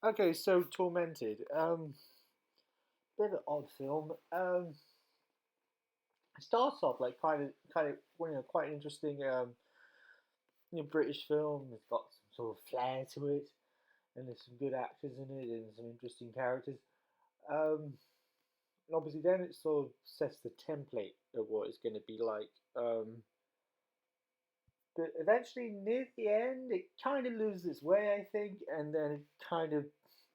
Okay, so Tormented. Bit of an odd film. It starts off like kind of, quite interesting. British film. It's got some sort of flair to it, and there's some good actors in it, and some interesting characters. Um, and obviously, then it sort of sets the template of what it's going to be like. But eventually, near the end, it kind of loses its way, I think, and then it kind of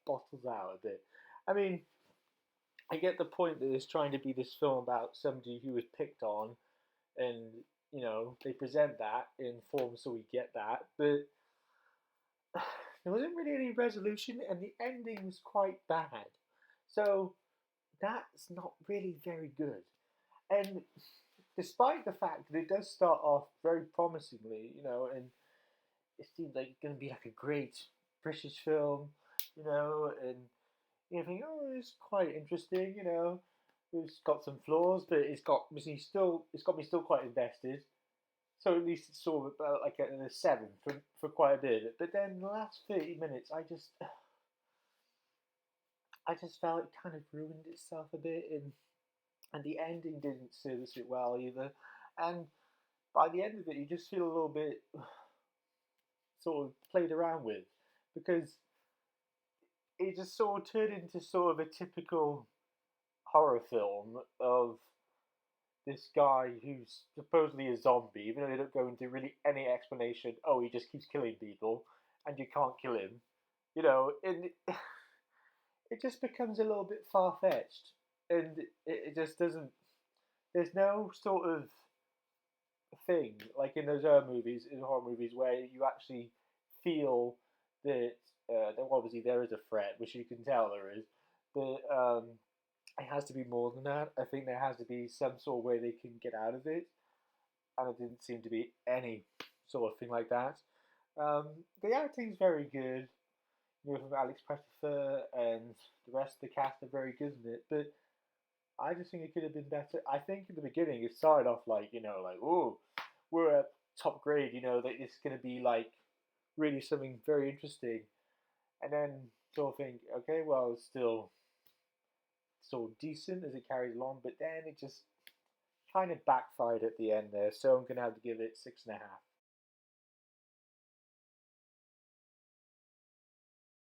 bottles out a bit. I mean, I get the point that it's trying to be this film about somebody who was picked on, and they present that in form, so we get that. But there wasn't really any resolution, and the ending was quite bad. So that's not really very good. And despite the fact that it does start off very promisingly, and it seems like it's going to be like a great British film, and you think, oh, it's quite interesting, It's got some flaws, but it's got me still quite invested. So at least it's sort of about like a seven for quite a bit. But then the last 30 minutes, I just felt it kind of ruined itself a bit, and the ending didn't service it well either. And by the end of it, you just feel a little bit sort of played around with, because it just sort of turned into sort of a typical horror film of this guy who's supposedly a zombie, even though they don't go into really any explanation. Oh, he just keeps killing people, and you can't kill him. And it just becomes a little bit far fetched, and it just doesn't. There's no sort of thing like in those movies, in horror movies, where you actually feel that obviously there is a threat, which you can tell there is, but it has to be more than that. I think there has to be some sort of way they can get out of it, and it didn't seem to be any sort of thing like that. The acting's very good, from Alex Pettyfer, and the rest of the cast are very good in it, but I just think it could have been better. I think in the beginning it started off like, like, oh, we're at top grade, that it's going to be like really something very interesting. And then sort of think, okay, well, it's still decent as it carries along, but then it just kind of backfired at the end there. So I'm going to have to give it 6.5.